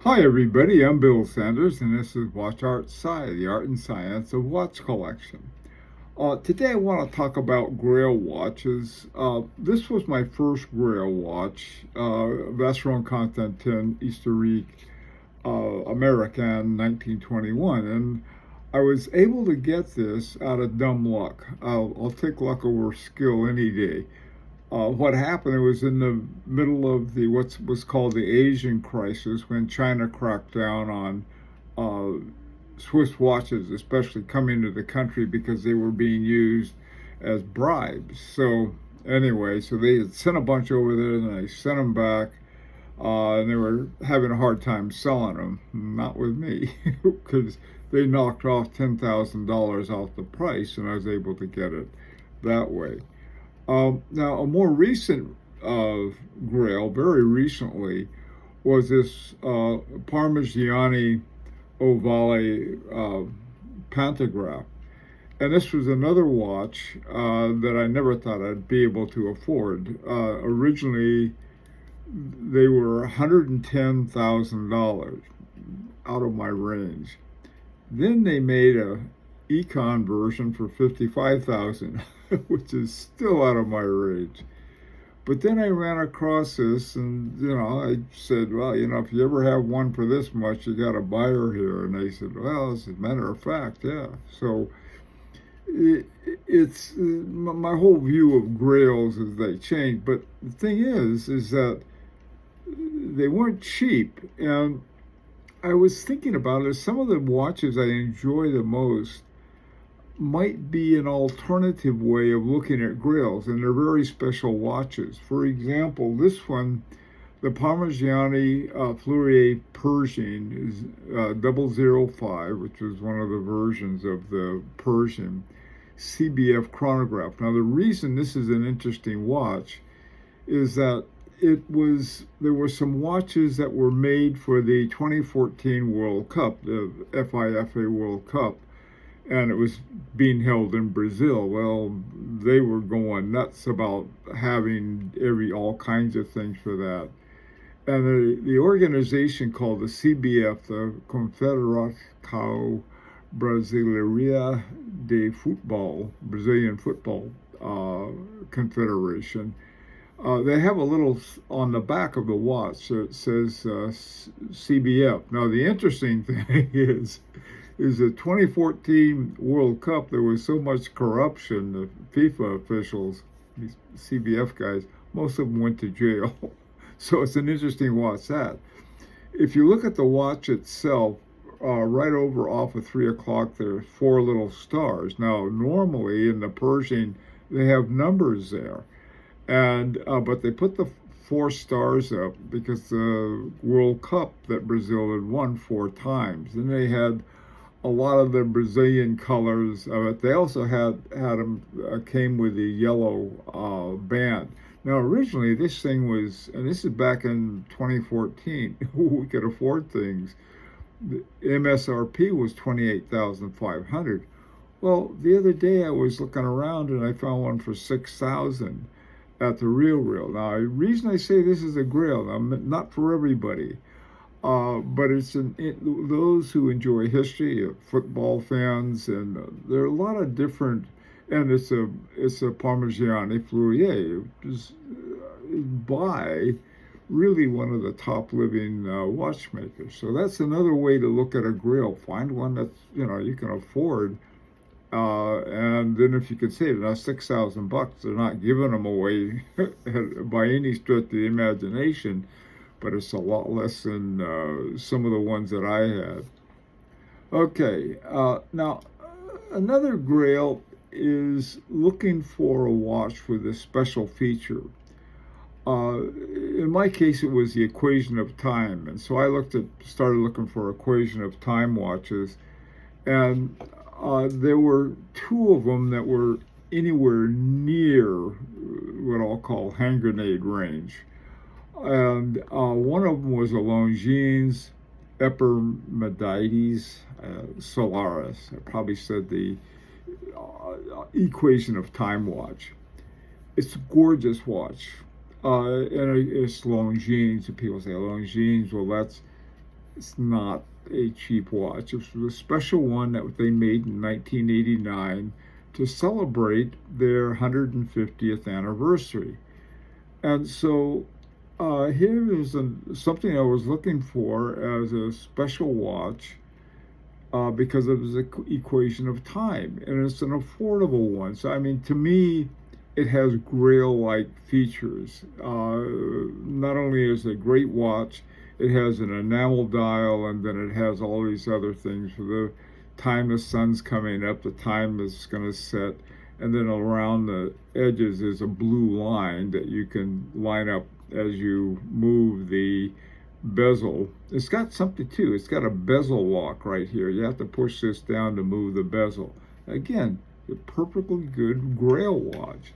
Hi everybody, I'm Bill Sanders and this is Watch Art Sci, the art and science of watch collection. Today I want to talk about Grail watches. This was my first Grail watch, Vacheron Constantin Historique American 1921, and I was able to get this out of dumb luck. I'll take luck over skill any day. What happened, it was in the middle of the what was called the Asian crisis when China cracked down on uh, Swiss watches, especially coming to the country because they were being used as bribes. So anyway, so they had sent a bunch over there and they sent them back, and they were having a hard time selling them. Not with me, because they knocked off $10,000 off the price, and I was able to get it that way. Now, a more recent Grail, very recently, was this Parmigiani Ovale pantograph. And this was another watch that I never thought I'd be able to afford. Originally, they were $110,000 out of my range. Then they made a econ version for 55,000, which is still out of my range. But then I ran across this, and I said, well, if you ever have one for this much, you got a buyer here. And they said, well, as a matter of fact, yeah. So it's my whole view of Grails is they change. But the thing is that they weren't cheap, and I was thinking about it. Some of the watches I enjoy the most might be an alternative way of looking at Grails, and they're very special watches. For example, this one, the Parmigiani Fleurier Pershing, is 005, which is one of the versions of the Pershing CBF chronograph. Now, the reason this is an interesting watch is that there were some watches that were made for the 2014 World Cup, the FIFA World Cup, and it was being held in Brazil. Well, they were going nuts about having all kinds of things for that. And the organization called the CBF, the Confederação Brasileira de Futebol, Brazilian Football Confederation, they have a little on the back of the watch that says CBF. Now, the interesting thing is the 2014 World Cup, there was so much corruption, the FIFA officials, these CBF guys, most of them went to jail. So it's an interesting watch that. If you look at the watch itself, right over off of 3 o'clock, there are 4 little stars. Now, normally in the Pershing, they have numbers there. And but they put the 4 stars up because the World Cup that Brazil had won 4 times. And they had a lot of the Brazilian colors of it. They also had them came with the yellow band. Now, originally this thing was, and this is back in 2014, we could afford things. The MSRP was 28,500. Well, the other day I was looking around and I found one for 6,000 at the Real. Now, the reason I say this is a Grail, now, not for everybody. But those who enjoy history, football fans, and there are a lot of different. And it's a Parmigiani Fleurier, which is by really one of the top living watchmakers. So that's another way to look at a Grail. Find one that's you can afford, and then if you could save it, now $6,000, they're not giving them away by any stretch of the imagination. But it's a lot less than some of the ones that I had. Okay, now another Grail is looking for a watch with a special feature. In my case, it was the equation of time, and so I started looking for equation of time watches, and there were 2 of them that were anywhere near what I'll call hand grenade range. And one of them was a Longines Epimetides Solaris. I probably said the equation of time watch. It's a gorgeous watch. And it's Longines, and people say Longines, well, that's it's not a cheap watch. It was a special one that they made in 1989 to celebrate their 150th anniversary. And so here is something I was looking for as a special watch because of the equation of time, and it's an affordable one. So, I mean, to me, it has Grail-like features. Not only is it a great watch, it has an enamel dial, and then it has all these other things for the time the sun's coming up, the time it's going to set, and then around the edges is a blue line that you can line up as you move the bezel. It's got something too. It's got a bezel lock right here. You have to push this down to move the bezel. Again, a perfectly good Grail watch.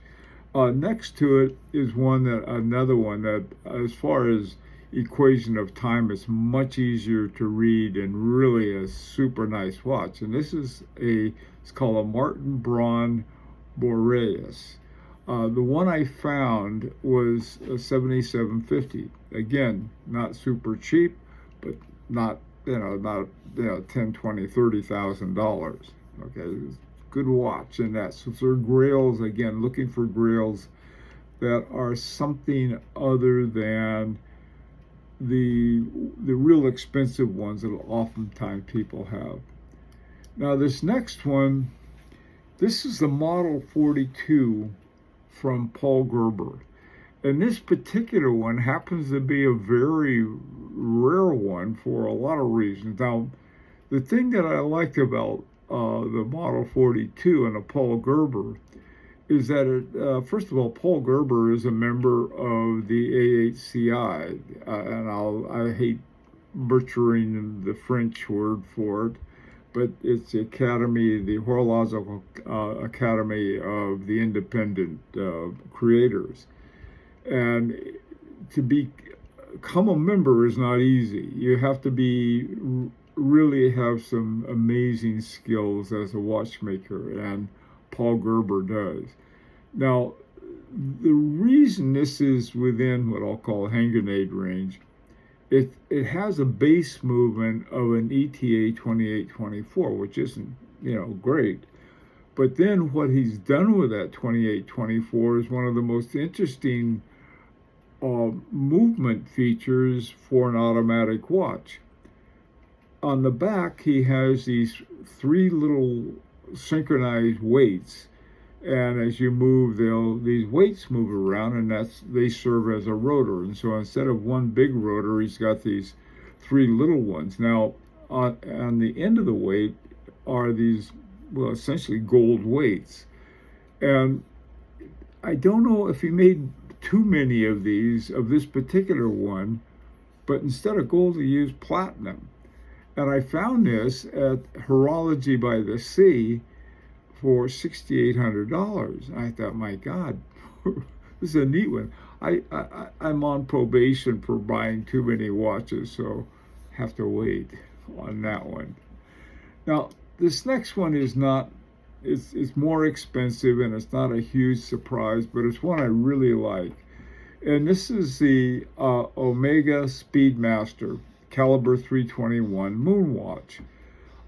Next to it is another one that, as far as equation of time, is much easier to read and really a super nice watch. And this is it's called a Martin Braun Boreas. The one I found was a 7750. Again, not super cheap, but not 10, 20, $30,000. Okay, good watch. And that's so for Grails, again, looking for Grails that are something other than the real expensive ones that oftentimes people have. Now this next one, this is the Model 42 from Paul Gerber. And this particular one happens to be a very rare one for a lot of reasons. Now, the thing that I like about the Model 42 and the Paul Gerber is that, first of all, Paul Gerber is a member of the AHCI, and I hate butchering the French word for it, but it's the Academy, the Horological Academy of the Independent Creators. And to become a member is not easy. You have to really have some amazing skills as a watchmaker, and Paul Gerber does. Now, the reason this is within what I'll call hand grenade range, it has a base movement of an ETA 2824, which isn't great. But then what he's done with that 2824 is one of the most interesting movement features for an automatic watch. On the back, he has these three little synchronized weights, and as you move, these weights move around, and they serve as a rotor. And so instead of one big rotor, he's got these three little ones. Now, on the end of the weight are these, well, essentially gold weights. And I don't know if he made too many of this particular one, but instead of gold, he used platinum. And I found this at Horology by the Sea for $6,800. I thought, my God, this is a neat one. I'm on probation for buying too many watches, so have to wait on that one. Now, this next one is not, it's more expensive, and it's not a huge surprise, but it's one I really like. And this is the Omega Speedmaster Caliber 321 Moon Watch.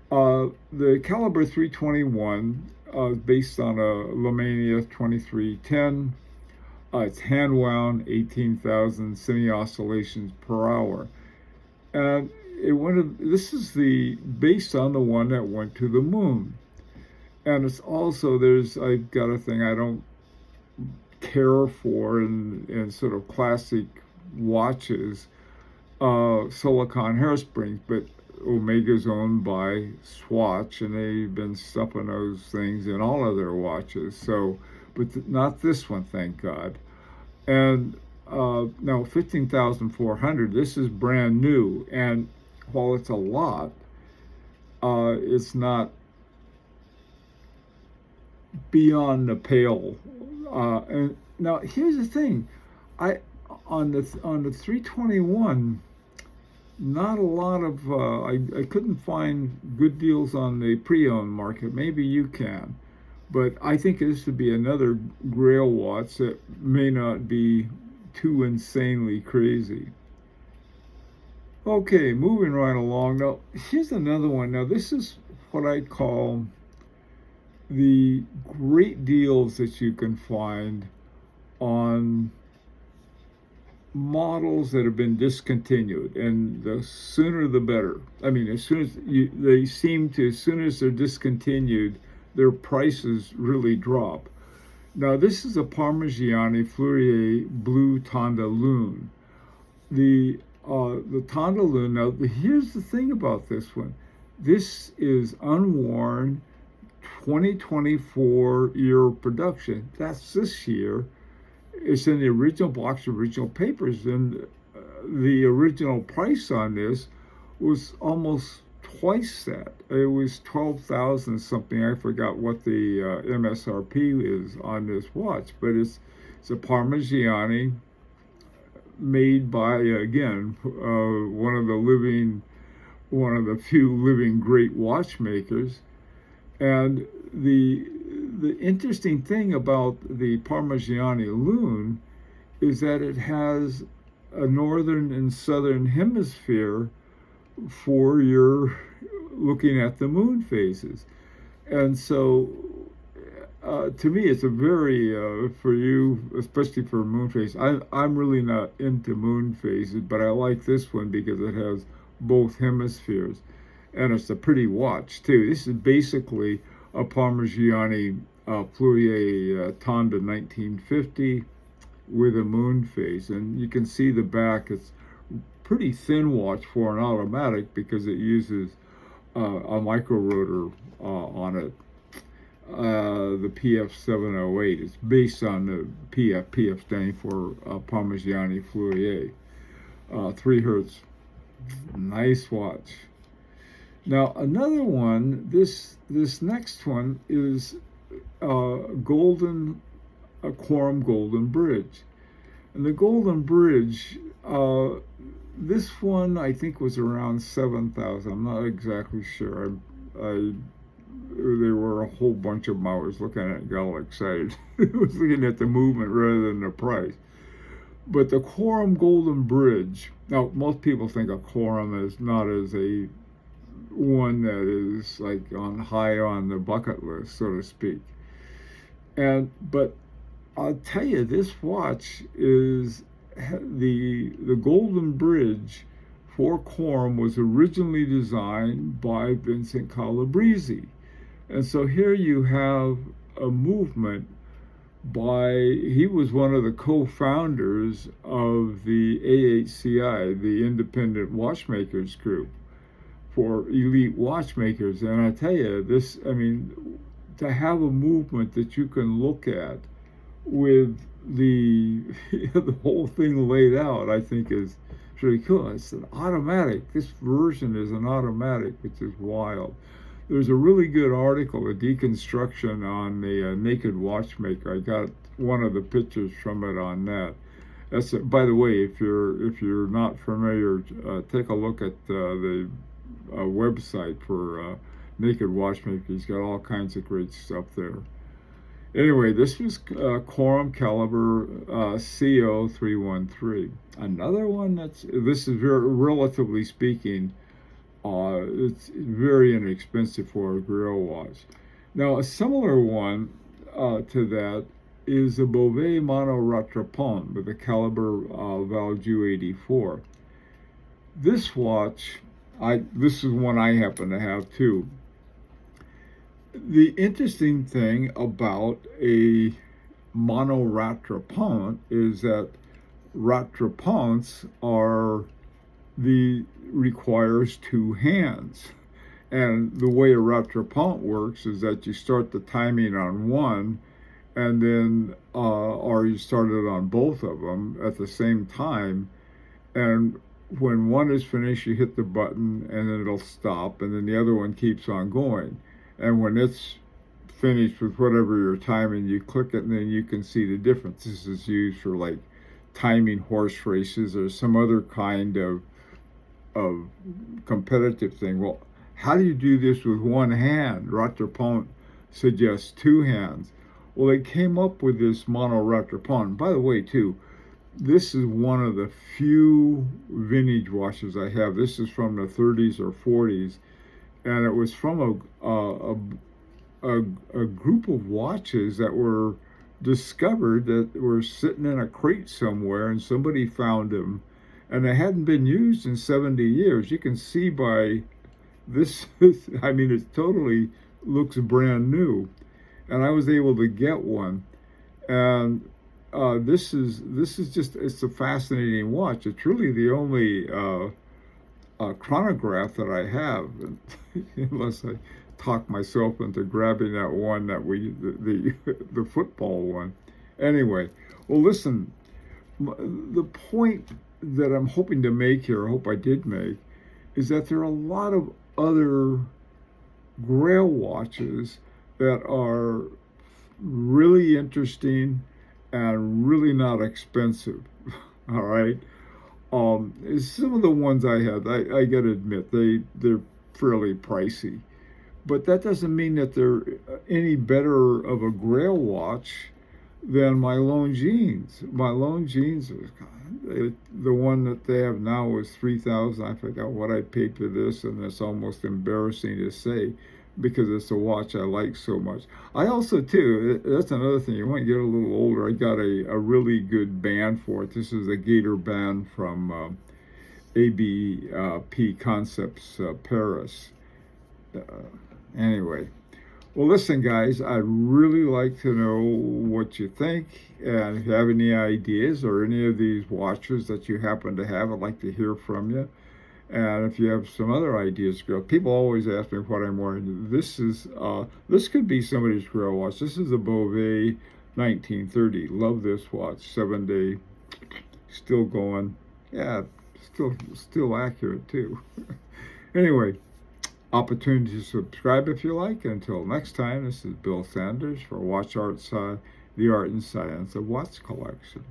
The Caliber 321 is based on a Lemania 2310. It's hand wound, 18,000 semi-oscillations per hour. And this is based on the one that went to the moon. And it's also, I've got a thing I don't care for in sort of classic watches, silicone hairsprings, but Omega's owned by Swatch, and they've been stuffing those things in all of their watches. So, but not this one, thank God. And now 15,400. This is brand new, and while it's a lot, it's not beyond the pale. And now here's the thing, on the 321. Not a lot of, I couldn't find good deals on the pre-owned market. Maybe you can. But I think this would be another Grail watch that may not be too insanely crazy. Okay, moving right along. Now, here's another one. Now, this is what I call the great deals that you can find on models that have been discontinued, and the sooner the better. I mean, as soon as they seem to, as soon as they're discontinued, their prices really drop. Now, this is a Parmigiani Fleurier Blue Tondaloon. The Tondaloon. Now, here's the thing about this one. This is unworn 2024 year production. That's this year. It's in the original box, original papers, and the original price on this was almost twice that. It was 12,000 something. I forgot what the MSRP is on this watch, but it's a Parmigiani made by again one of the few living great watchmakers. And the interesting thing about the Parmigiani Loon is that it has a northern and southern hemisphere for your looking at the moon phases. And so to me, it's a very, for you, especially for moon phase, I'm really not into moon phases, but I like this one because it has both hemispheres. And it's a pretty watch, too. This is basically a Parmigiani Fleurier Tonda 1950 with a moon phase. And you can see the back. It's pretty thin watch for an automatic because it uses a micro rotor on it. The PF708 is based on the PF standing for Parmigiani Fleurier. 3 hertz. Nice watch. Now another one, this next one is Quorum Golden Bridge. And the Golden Bridge, this one I think was around 7,000. I'm not exactly sure. There were a whole bunch of them I was looking at and got all excited. I was looking at the movement rather than the price. But the Quorum Golden Bridge, now most people think of Quorum as not as a one that is like high on the bucket list, so to speak. But I'll tell you, this watch is the Golden Bridge for Quorum was originally designed by Vincent Calabrese. And so here you have a movement he was one of the co-founders of the AHCI, the Independent Watchmakers Group for elite watchmakers. And I tell you, to have a movement that you can look at with the the whole thing laid out, I think is really cool. It's an automatic. This version is an automatic, which is wild. There's a really good article, a deconstruction on the Naked Watchmaker. I got one of the pictures from it on that. By the way, if you're not familiar, take a look at the website for Naked Watchmaker. He's got all kinds of great stuff there. Anyway, this was Quorum Caliber CO313. Another one this is very, relatively speaking, it's very inexpensive for a Grail watch. Now, a similar one to that is a Beauvais Monor Ratron with a caliber Valjoux 84. This watch, this is one I happen to have too. The interesting thing about a Monor Ratron is that Ratrons requires 2 hands. And the way a Ratron works is that you start the timing on one, and then, or you start it on both of them at the same time. And when one is finished, you hit the button and then it'll stop, and then the other one keeps on going. And when it's finished with whatever you're timing, you click it and then you can see the difference. This is used for like timing horse races or some other kind of competitive thing. Well, how do you do this with one hand? Ratron suggests 2 hands. Well, they came up with this Monor Ratron. By the way, too, This is one of the few vintage watches I have. This is from the 30s or 40s, and it was from a group of watches that were discovered that were sitting in a crate somewhere, and somebody found them, and they hadn't been used in 70 years. You can see by this, I mean, it totally looks brand new, and I was able to get one, and this is just, it's a fascinating watch. It's really the only chronograph that I have, unless I talk myself into grabbing that one that the football one. Anyway, well, listen, the point that I'm hoping to make here, I hope I did make, is that there are a lot of other Grail watches that are really interesting and really not expensive. All right. Some of the ones I have, I gotta admit, they're fairly pricey, but that doesn't mean that they're any better of a Grail watch than my Longines. My Longines, the one that they have now is 3,000. I forgot what I paid for this, and it's almost embarrassing to say because it's a watch I like so much. I also, too, that's another thing. You want to get a little older. I got a really good band for it. This is a Gator band from ABP Concepts Paris. Anyway, well, listen, guys, I'd really like to know what you think, and if you have any ideas or any of these watches that you happen to have, I'd like to hear from you. And if you have some other ideas, girl, people always ask me what I'm wearing. This could be somebody's Grail watch. This is a Beauvais 1930. Love this watch. 7-day, still going. Yeah, still accurate too. Anyway, opportunity to subscribe if you like. Until next time, this is Bill Sanders for Watch Art Side, the Art and Science of Watch Collection.